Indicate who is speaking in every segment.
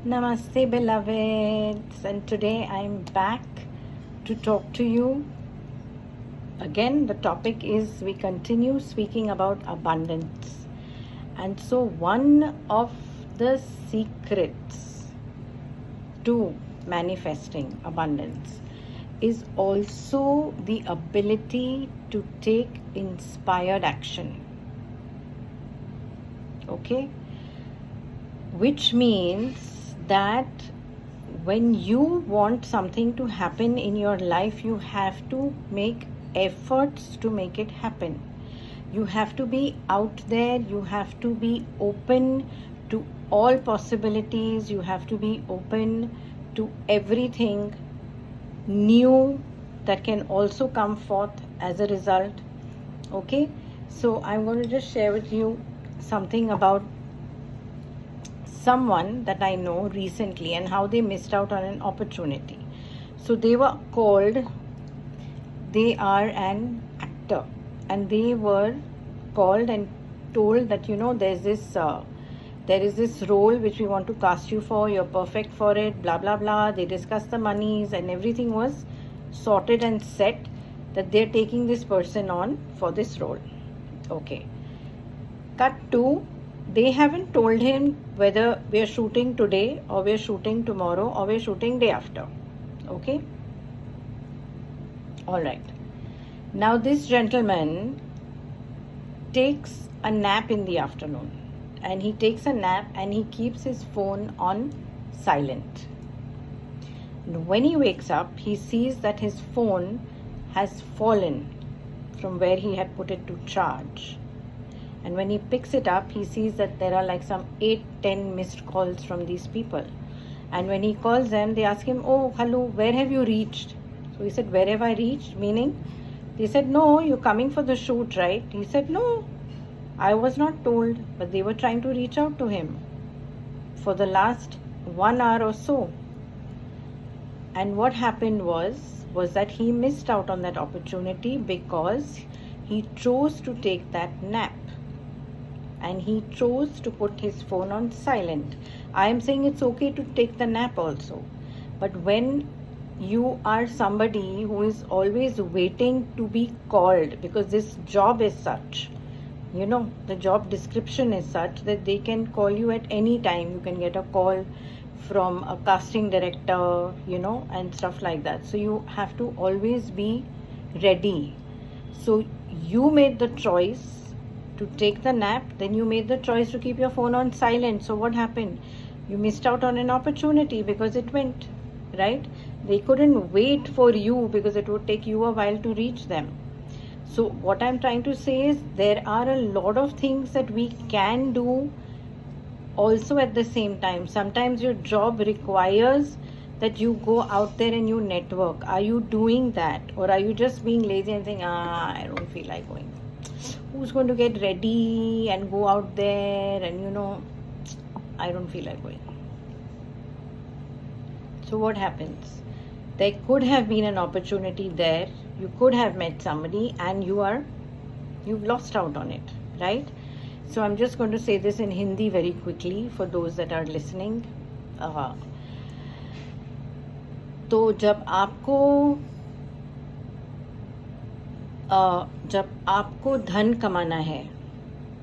Speaker 1: Namaste, beloveds, and today I'm back to talk to you. Again, the topic is we continue speaking about abundance. And so, one of the secrets to manifesting abundance is also the ability to take inspired action. Okay? Which means that when you want something to happen in your life, you have to make efforts to make it happen. You have to be out there, you have to be open to all possibilities, you have to be open to everything new that can also come forth as a result. Okay, so I'm going to just share with you something about someone that I know recently and how they missed out on an opportunity. So they are an actor, and they were called and told that there is this role which we want to cast you for, you're perfect for it, blah blah blah. They discussed the monies and everything was sorted and set that they're taking this person on for this role. Okay, cut to, they haven't told him whether we're shooting today or we're shooting tomorrow or we're shooting day after. Okay, all right. Now this gentleman takes a nap in the afternoon, and he takes a nap and he keeps his phone on silent. And when he wakes up, he sees that his phone has fallen from where he had put it to charge. And when he picks it up, he sees that there are like some 8-10 missed calls from these people. And when he calls them, they ask him, "Oh, hello, where have you reached?" So he said, "Where have I reached?" Meaning, they said, "No, you're coming for the shoot, right?" He said, "No, I was not told," but they were trying to reach out to him for the last 1 hour or so. And what happened was that he missed out on that opportunity because he chose to take that nap. And he chose to put his phone on silent. I am saying it's okay to take the nap also. But when you are somebody who is always waiting to be called, because this job is such, the job description is such that they can call you at any time. You can get a call from a casting director, and stuff like that. So you have to always be ready. So you made the choice to take the nap, then you made the choice to keep your phone on silent. So what happened? You missed out on an opportunity because it went, right? They couldn't wait for you because it would take you a while to reach them. So what I'm trying to say is there are a lot of things that we can do also at the same time. Sometimes your job requires that you go out there and you network. Are you doing that? Or are you just being lazy and saying, I don't feel like going? Who's going to get ready and go out there and I don't feel like going. So what happens? There could have been an opportunity there. You could have met somebody and you've lost out on it, right? So I'm just going to say this in Hindi very quickly for those that are listening. तो जब आपको धन कमाना है,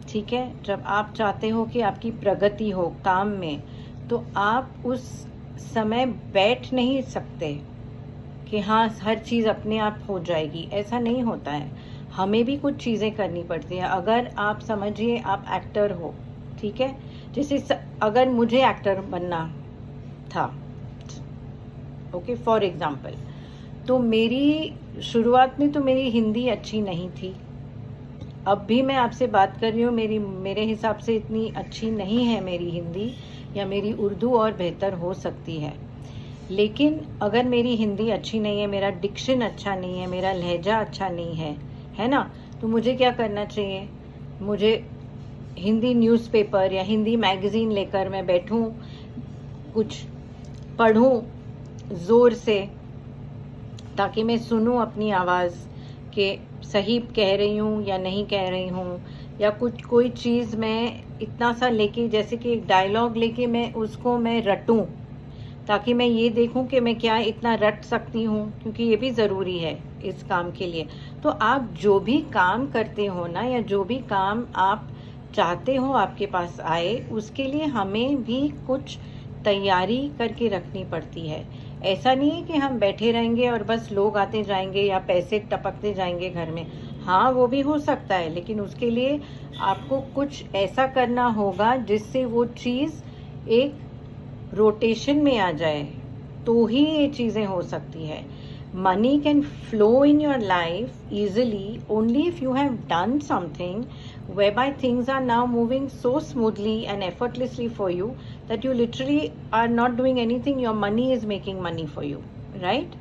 Speaker 1: ठीक है, जब आप चाहते हो कि आपकी प्रगति हो काम में, तो आप उस समय बैठ नहीं सकते कि हाँ हर चीज़ अपने आप हो जाएगी. ऐसा नहीं होता है. हमें भी कुछ चीज़ें करनी पड़ती हैं. अगर आप समझिए आप एक्टर हो, ठीक है, जैसे अगर मुझे एक्टर बनना था, ओके, फॉर एग्जाम्पल, तो मेरी शुरुआत में तो मेरी हिंदी अच्छी नहीं थी. अब भी मैं आपसे बात कर रही हूँ, मेरे हिसाब से इतनी अच्छी नहीं है मेरी हिंदी, या मेरी उर्दू और बेहतर हो सकती है. लेकिन अगर मेरी हिंदी अच्छी नहीं है, मेरा डिक्शन अच्छा नहीं है, मेरा लहजा अच्छा नहीं है ना, तो मुझे क्या करना चाहिए? मुझे हिंदी न्यूज़पेपर या हिंदी मैगज़ीन लेकर मैं बैठूं, कुछ पढ़ूं ज़ोर से, ताकि मैं सुनूं अपनी आवाज़ कि सही कह रही हूँ या नहीं कह रही हूँ, या कोई चीज़ मैं इतना सा लेके, जैसे कि एक डायलॉग लेके मैं उसको मैं रटूं, ताकि मैं ये देखूं कि मैं क्या इतना रट सकती हूँ, क्योंकि ये भी ज़रूरी है इस काम के लिए। तो आप जो भी काम करते हो ना, या जो भी काम आप चाहते हो आपके पास आए, उसके लिए हमें भी कुछ तैयारी करके रखनी पड़ती है। ऐसा नहीं है कि हम बैठे रहेंगे और बस लोग आते जाएंगे या पैसे टपकते जाएंगे घर में। हाँ, वो भी हो सकता है, लेकिन उसके लिए आपको कुछ ऐसा करना होगा जिससे वो चीज़ एक रोटेशन में आ जाए, तो ही ये चीज़ें हो सकती है। Money can flow in your life easily only if you have done something whereby things are now moving so smoothly and effortlessly for you that you literally are not doing anything, your money is making money for you, right?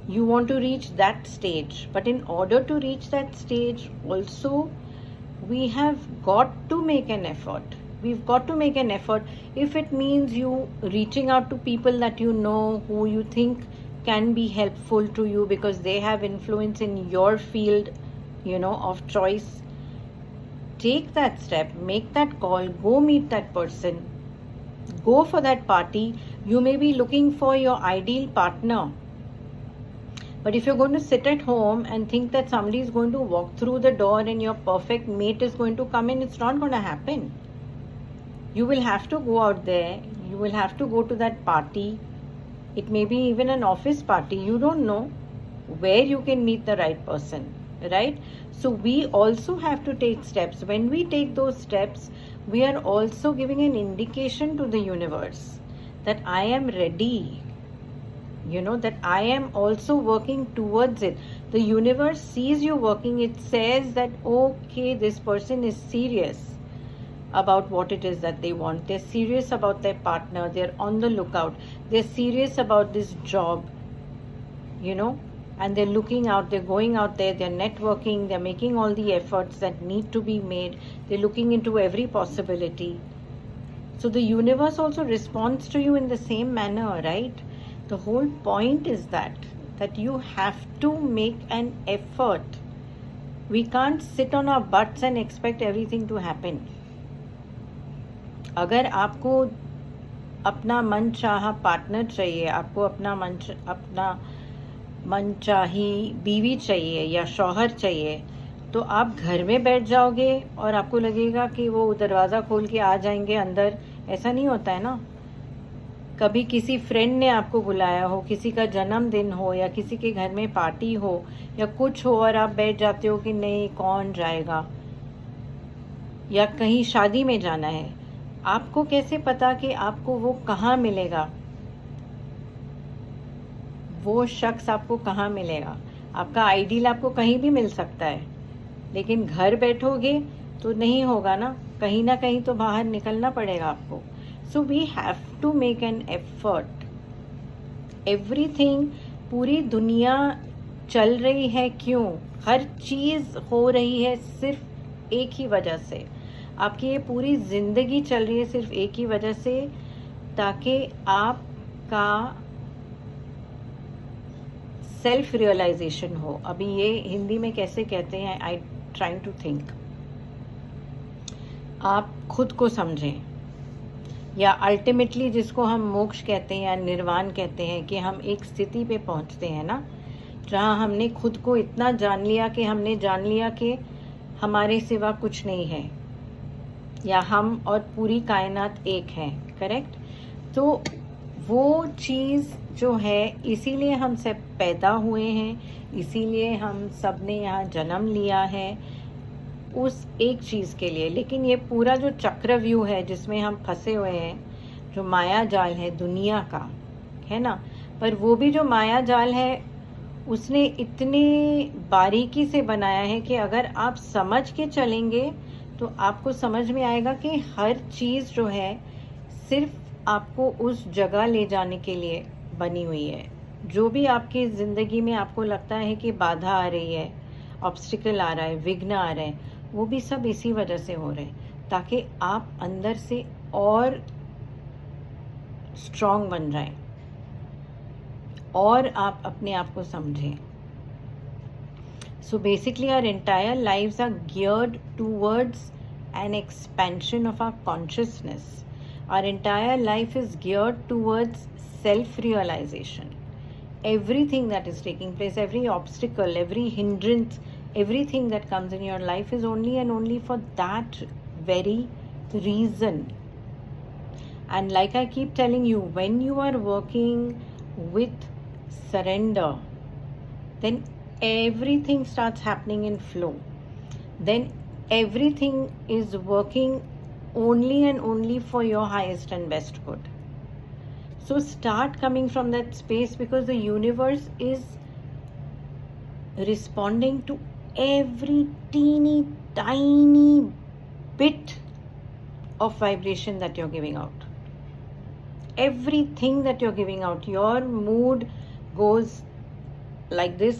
Speaker 1: You want to reach that stage, but in order to reach that stage also, we have got to make an effort. We've got to make an effort. If it means you reaching out to people that you know, who you think can be helpful to you because they have influence in your field, of choice, take that step, make that call, go meet that person, go for that party. You may be looking for your ideal partner, but if you're going to sit at home and think that somebody is going to walk through the door and your perfect mate is going to come in, it's not going to happen. You will have to go out there. You will have to go to that party. It may be even an office party. You don't know where you can meet the right person, right? So we also have to take steps. When we take those steps, we are also giving an indication to the universe that I am ready, that I am also working towards it. The universe sees you working. It says that, okay, this person is serious about what it is that they want. They're serious about their partner. They're on the lookout. They're serious about this job, and they're looking out, they're going out there, they're networking, they're making all the efforts that need to be made. They're looking into every possibility. So the universe also responds to you in the same manner, right? The whole point is that you have to make an effort. We can't sit on our butts and expect everything to happen. अगर आपको अपना मनचाहा partner चाहिए, आपको अपना मनचाही बीवी चाहिए या शौहर चाहिए, तो आप घर में बैठ जाओगे और आपको लगेगा कि वो दरवाज़ा खोल के आ जाएंगे अंदर। ऐसा नहीं होता है ना। कभी किसी फ्रेंड ने आपको बुलाया हो, किसी का जन्मदिन हो या किसी के घर में पार्टी हो या कुछ हो, और आप बैठ जाते हो कि नहीं, कौन जाएगा, या कहीं शादी में जाना है, आपको कैसे पता कि आपको वो कहाँ मिलेगा, वो शख्स आपको कहाँ मिलेगा? आपका आइडियल आपको कहीं भी मिल सकता है, लेकिन घर बैठोगे तो नहीं होगा ना कहीं तो बाहर निकलना पड़ेगा आपको। So we have to make an effort. Everything, पूरी दुनिया चल रही है क्यों? हर चीज़ हो रही है सिर्फ एक ही वजह से। आपकी ये पूरी ज़िंदगी चल रही है सिर्फ एक ही वजह से, ताकि आपका सेल्फ रियलाइजेशन हो। अभी ये हिंदी में कैसे कहते हैं, आई ट्राइंग टू थिंक, आप खुद को समझें, या अल्टीमेटली जिसको हम मोक्ष कहते हैं या निर्वाण कहते हैं, कि हम एक स्थिति पे पहुंचते हैं ना, जहां हमने खुद को इतना जान लिया कि हमने जान लिया कि हमारे सिवा कुछ नहीं है, या हम और पूरी कायनात एक है। करेक्ट? तो वो चीज़ जो है, इसीलिए हम सब पैदा हुए हैं, इसीलिए हम सब ने यहाँ जन्म लिया है, उस एक चीज़ के लिए। लेकिन ये पूरा जो चक्रव्यूह है जिसमें हम फंसे हुए हैं, जो माया जाल है दुनिया का, है ना, पर वो भी जो माया जाल है उसने इतने बारीकी से बनाया है कि अगर आप समझ के चलेंगे तो आपको समझ में आएगा कि हर चीज़ जो है सिर्फ आपको उस जगह ले जाने के लिए बनी हुई है। जो भी आपकी ज़िंदगी में आपको लगता है कि बाधा आ रही है, ऑब्स्टिकल आ रहा है, विघ्न आ रहे हैं, वो भी सब इसी वजह से हो रहे हैं, ताकि आप अंदर से और स्ट्रॉन्ग बन जाएं और आप अपने आप को समझें। So basically our entire lives are geared towards an expansion of our consciousness. Our entire life is geared towards self-realization. Everything that is taking place, every obstacle, every hindrance, everything that comes in your life is only and only for that very reason. And like I keep telling you, when you are working with surrender, then everything starts happening in flow. Then everything is working only and only for your highest and best good. So start coming from that space, because the universe is responding to every teeny tiny bit of vibration that you're giving out. Everything that you're giving out, your mood goes like this,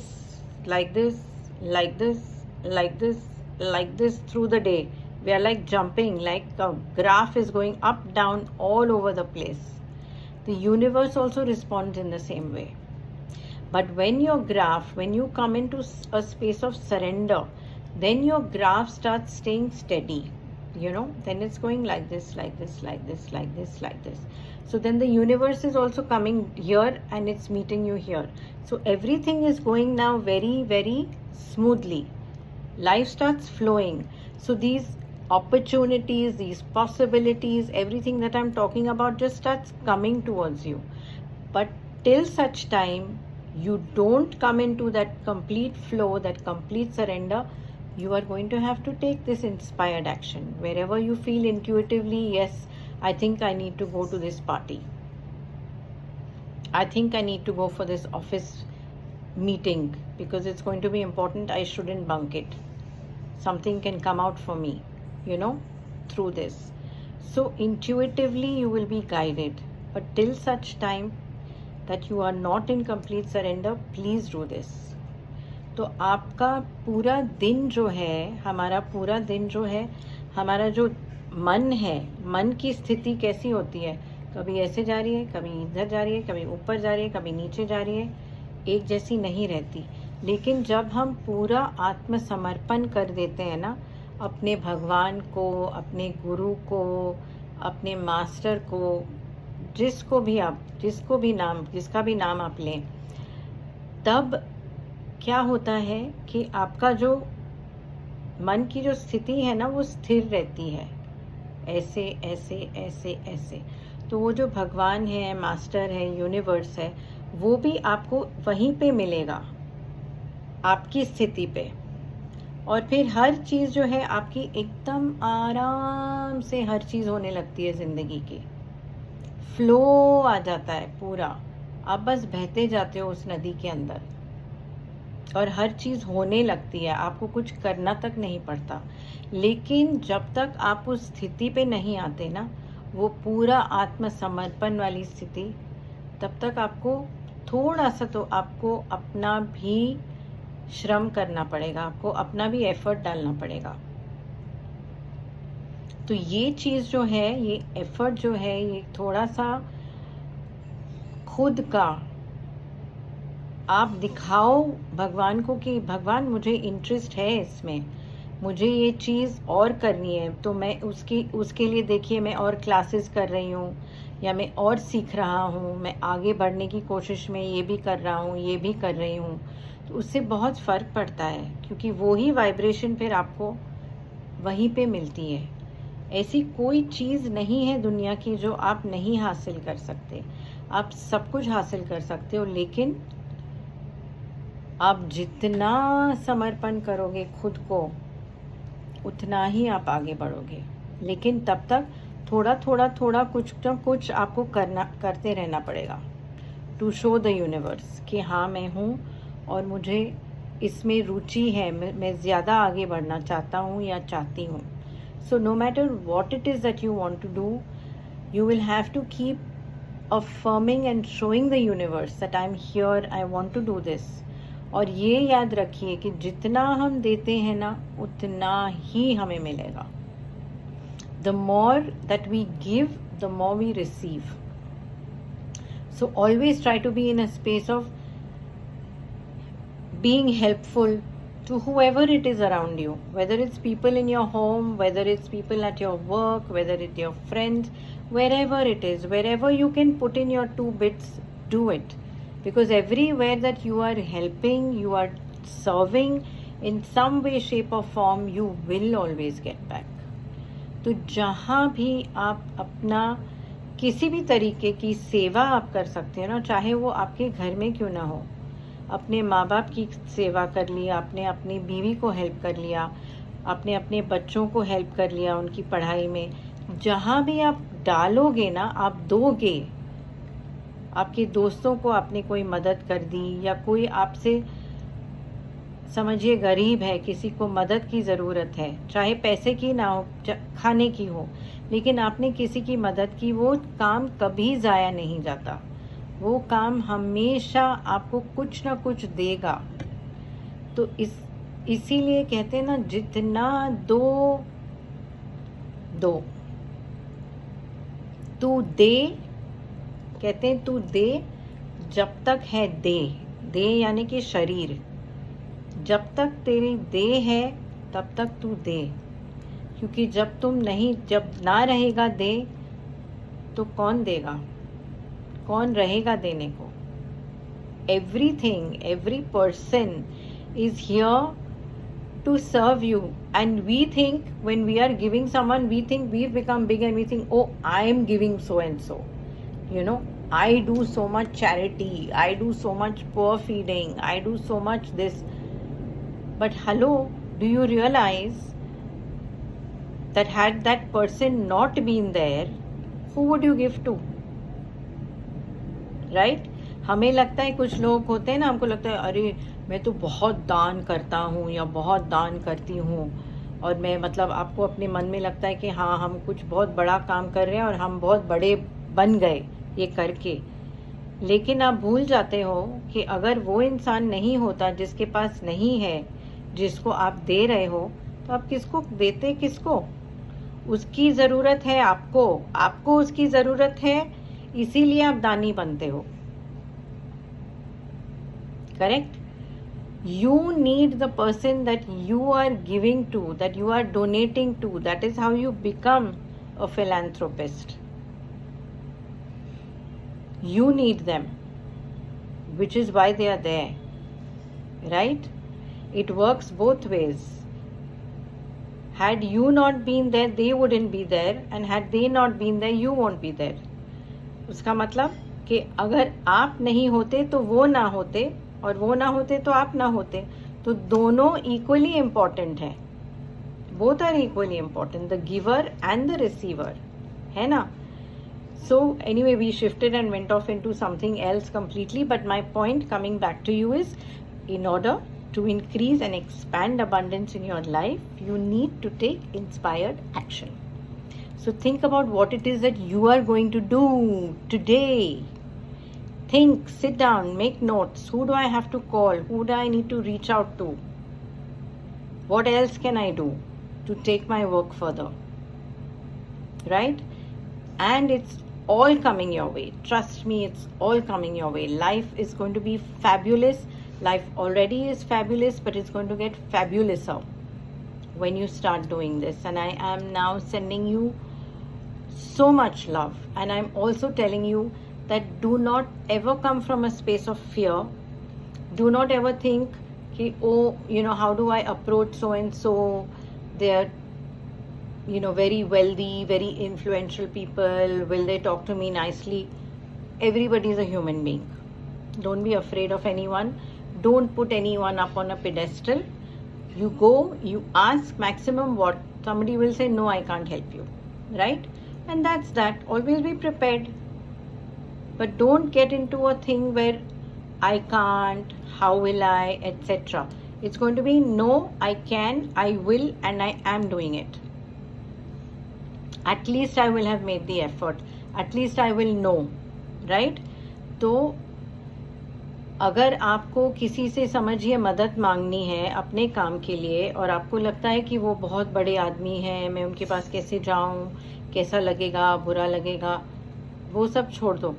Speaker 1: like this, like this, like this, like this through the day. We are like jumping, like a graph is going up, down, all over the place. The universe also responds in the same way. But when your graph, when you come into a space of surrender, then your graph starts staying steady. Then it's going like this, like this, like this, like this, like this. So then the universe is also coming here and it's meeting you here. So everything is going now very, very smoothly. Life starts flowing. So these opportunities, these possibilities, everything that I'm talking about just starts coming towards you. But till such time you don't come into that complete flow, that complete surrender, you are going to have to take this inspired action. Wherever you feel intuitively, yes, I think I need to go to this party. I think I need to go for this office meeting because it's going to be important. I shouldn't bunk it. Something can come out for me, through this. So intuitively you will be guided. But till such time that you are not in complete surrender, please do this. तो आपका पूरा दिन जो है, हमारा पूरा दिन जो है, हमारा जो मन है, मन की स्थिति कैसी होती है? कभी ऐसे जा रही है, कभी इधर जा रही है, कभी ऊपर जा रही है, कभी नीचे जा रही है, एक जैसी नहीं रहती. लेकिन जब हम पूरा आत्मसमर्पण कर देते हैं ना, अपने भगवान को, अपने गुरु को, अपने मास्टर को, जिसका भी नाम आप लें, तब क्या होता है कि आपका जो मन की जो स्थिति है ना, वो स्थिर रहती है. ऐसे ऐसे ऐसे ऐसे. तो वो जो भगवान है, मास्टर है, यूनिवर्स है, वो भी आपको वहीं पे मिलेगा, आपकी स्थिति पे. और फिर हर चीज़ जो है आपकी एकदम आराम से हर चीज़ होने लगती है ज़िंदगी की. फ्लो आ जाता है पूरा. आप बस बहते जाते हो उस नदी के अंदर और हर चीज़ होने लगती है. आपको कुछ करना तक नहीं पड़ता. लेकिन जब तक आप उस स्थिति पे नहीं आते ना, वो पूरा आत्मसमर्पण वाली स्थिति, तब तक आपको थोड़ा सा तो आपको अपना भी श्रम करना पड़ेगा, आपको अपना भी एफर्ट डालना पड़ेगा. तो ये चीज़ जो है, ये एफर्ट जो है, ये थोड़ा सा खुद का आप दिखाओ भगवान को कि भगवान मुझे इंटरेस्ट है इसमें, मुझे ये चीज़ और करनी है. तो मैं उसके लिए देखिए मैं और क्लासेस कर रही हूँ, या मैं और सीख रहा हूँ, मैं आगे बढ़ने की कोशिश में ये भी कर रहा हूँ, ये भी कर रही हूँ. तो उससे बहुत फ़र्क पड़ता है, क्योंकि वो ही वाइब्रेशन फिर आपको वहीं पे मिलती है. ऐसी कोई चीज़ नहीं है दुनिया की जो आप नहीं हासिल कर सकते. आप सब कुछ हासिल कर सकते हो, लेकिन आप जितना समर्पण करोगे खुद को, उतना ही आप आगे बढ़ोगे. लेकिन तब तक थोड़ा कुछ ना कुछ आपको करते रहना पड़ेगा, टू शो द यूनिवर्स कि हाँ मैं हूँ और मुझे इसमें रुचि है, मैं ज़्यादा आगे बढ़ना चाहता हूँ या चाहती हूँ. So no matter what it is that you want to do, you will have to keep affirming and showing the universe that I am here, I want to do this. और ये याद रखिए कि जितना हम देते हैं ना, उतना ही हमें मिलेगा. The more that we give, the more we receive. So always try to be in a space of being helpful, to whoever it is around you, whether it's people in your home, whether it's people at your work, whether it's your friends, wherever it is, wherever you can put in your 2 bits, do it. Because everywhere that you are helping, you are serving in some way, shape or form, you will always get back. तो जहाँ भी आप अपना किसी भी तरीके की सेवा आप कर सकते हैं ना, चाहे वो आपके घर में क्यों ना हो, अपने माँ बाप की सेवा कर लिया, आपने अपनी बीवी को हेल्प कर लिया, आपने अपने बच्चों को हेल्प कर लिया उनकी पढ़ाई में, जहाँ भी आप डालोगे ना, आप दोगे। आपके दोस्तों को आपने कोई मदद कर दी, या कोई आपसे समझिए गरीब है, किसी को मदद की ज़रूरत है, चाहे पैसे की ना हो, खाने की हो, लेकिन आपने किसी की मदद की, वो काम कभी ज़ाया नहीं जाता। वो काम हमेशा आपको कुछ ना कुछ देगा। तो इसीलिए कहते हैं ना, जितना दो दो, तू दे, कहते हैं तू दे जब तक है दे यानी कि शरीर, जब तक तेरी देह है तब तक तू दे। क्योंकि जब ना रहेगा दे, तो कौन देगा, कौन रहेगा देने को? Everything, every person is here to serve you, and we think when we are giving someone, we think we've become big and we think, oh, I am giving so and so, I do so much charity, I do so much poor feeding, I do so much this. But hello, do you realize that had that person not been there, who would you give to? Right? हमें लगता है, कुछ लोग होते हैं ना, हमको लगता है अरे मैं तो बहुत दान करता हूँ या बहुत दान करती हूँ, और मैं मतलब आपको अपने मन में लगता है कि हाँ हम कुछ बहुत बड़ा काम कर रहे हैं और हम बहुत बड़े बन गए ये करके। लेकिन आप भूल जाते हो कि अगर वो इंसान नहीं होता जिसके पास नहीं है, जिसको आप दे रहे हो, तो आप किसको देते, किसको? उसकी ज़रूरत है आपको उसकी ज़रूरत है, इसीलिए आप दानी बनते हो। Correct? You need the person that you are giving to, that you are donating to. That is how you become a philanthropist. You need them, which is why they are there. Right? It works both ways. Had you not been there, they wouldn't be there, and had they not been there, you won't be there. उसका मतलब कि अगर आप नहीं होते तो वो ना होते, और वो ना होते तो आप ना होते, तो दोनों इक्वली इम्पॉर्टेंट हैं। Both are equally important, the giver and the receiver, है ना? So anyway, we shifted and went off into something else completely, but my point coming back to you is, in order to increase and expand abundance in your life, you need to take inspired action. So think about what it is that you are going to do today. Think, sit down, make notes. Who do I have to call? Who do I need to reach out to? What else can I do to take my work further? Right? And it's all coming your way. Trust me, it's all coming your way. Life is going to be fabulous. Life already is fabulous, but it's going to get fabulouser when you start doing this. And I am now sending you so much love. And I'm also telling you that do not ever come from a space of fear. Do not ever think, oh, how do I approach so and so? They're, very wealthy, very influential people. Will they talk to me nicely? Everybody is a human being. Don't be afraid of anyone. Don't put anyone up on a pedestal. You go, you ask maximum what. Somebody will say, no, I can't help you. Right? And that's that. Always be prepared. But don't get into a thing where I can't, how will I, etc. It's going to be no, I can, I will, and I am doing it. At least I will have made the effort. At least I will know. Right? तो अगर आपको किसी से समझिए मदद मांगनी है अपने काम के लिए, और आपको लगता है कि वो बहुत बड़े आदमी हैं, मैं उनके पास कैसे जाऊं, कैसा लगेगा, बुरा लगेगा, वो सब छोड़ दो।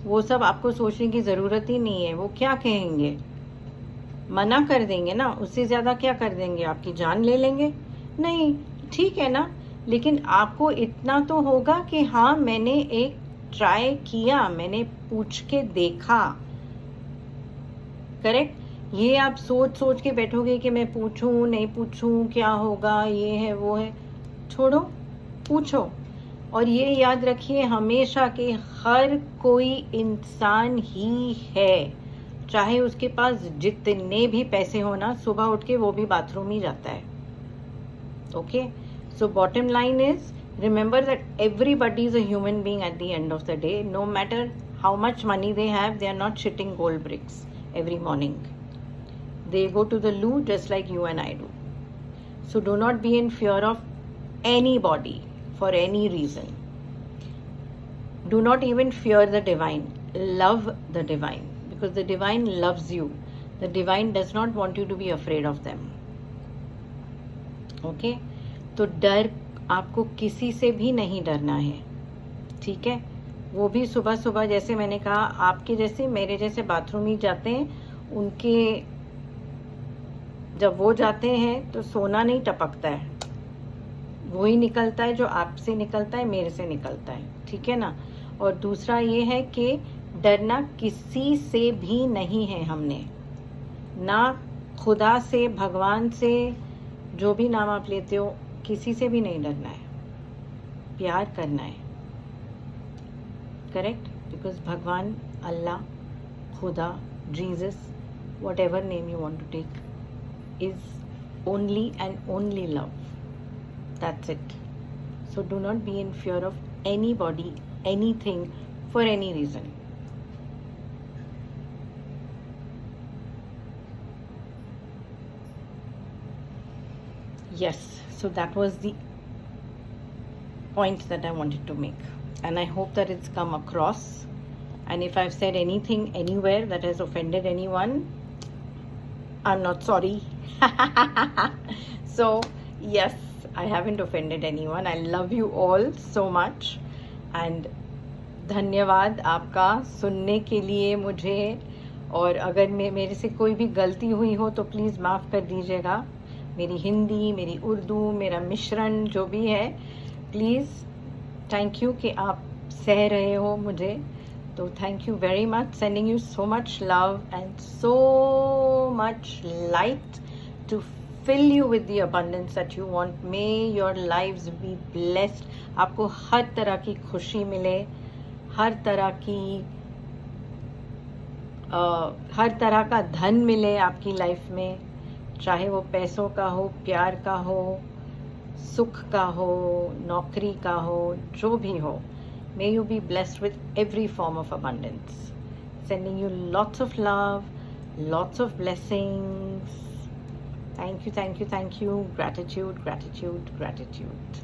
Speaker 1: वो सब आपको सोचने की ज़रूरत ही नहीं है। वो क्या कहेंगे? मना कर देंगे ना, उससे ज़्यादा क्या कर देंगे, आपकी जान ले लेंगे? नहीं, ठीक है ना, लेकिन आपको इतना तो होगा कि हाँ मैंने एक ट्राई किया, मैंने पूछ के देखा। करेक्ट? ये आप सोच सोच के बैठोगे कि मैं पूछूं नहीं पूछूं, क्या होगा, ये है वो है, छोड़ो, पूछो। और ये याद रखिए हमेशा कि हर कोई इंसान ही है, चाहे उसके पास जितने भी पैसे हो ना, सुबह उठ के वो भी बाथरूम ही जाता है। Okay, so bottom line is, remember that everybody is a human being at the end of the day. No matter how much money they have, they are not shitting gold bricks every morning. They go to the loo just like you and I do. So do not be in fear of anybody for any reason. Do not even fear the divine. Love the divine, because the divine loves you. The divine does not want you to be afraid of them. Okay? तो डर आपको किसी से भी नहीं डरना है, ठीक है? वो भी सुबह सुबह, जैसे मैंने कहा, आपके जैसे मेरे जैसे बाथरूम ही जाते हैं, उनके जब वो जाते हैं तो सोना नहीं टपकता है, वही निकलता है जो आपसे निकलता है, मेरे से निकलता है, ठीक है ना? और दूसरा ये है कि डरना किसी से भी नहीं है हमने, ना खुदा से, भगवान से, जो भी नाम आप लेते हो, किसी से भी नहीं डरना है, प्यार करना है। करेक्ट? बिकॉज भगवान, अल्लाह, खुदा, Jesus, whatever name you want to take, is only and only love. That's it. So do not be in fear of anybody, anything, for any reason. Yes, so that was the point that I wanted to make, and I hope that it's come across. And if I've said anything anywhere that has offended anyone, I'm not sorry. So yes, I haven't offended anyone. I love you all so much, and धन्यवाद आपका सुनने के लिए मुझे। और अगर मेरे से कोई भी गलती हुई हो तो प्लीज़ माफ़ कर दीजिएगा। मेरी हिंदी, मेरी उर्दू, मेरा मिश्रण जो भी है, प्लीज़, थैंक यू कि आप सह रहे हो मुझे। तो thank you very much, sending you so much love and so much light to fill you with the abundance that you want. May your lives be blessed. आपको हर तरह की खुशी मिले, हर तरह का धन मिले आपकी लाइफ में, चाहे वो पैसों का हो, प्यार का हो, सुख का हो, नौकरी का हो, जो भी हो. May you be blessed with every form of abundance. Sending you lots of love, lots of blessings. Thank you, thank you, thank you. Gratitude, gratitude, gratitude.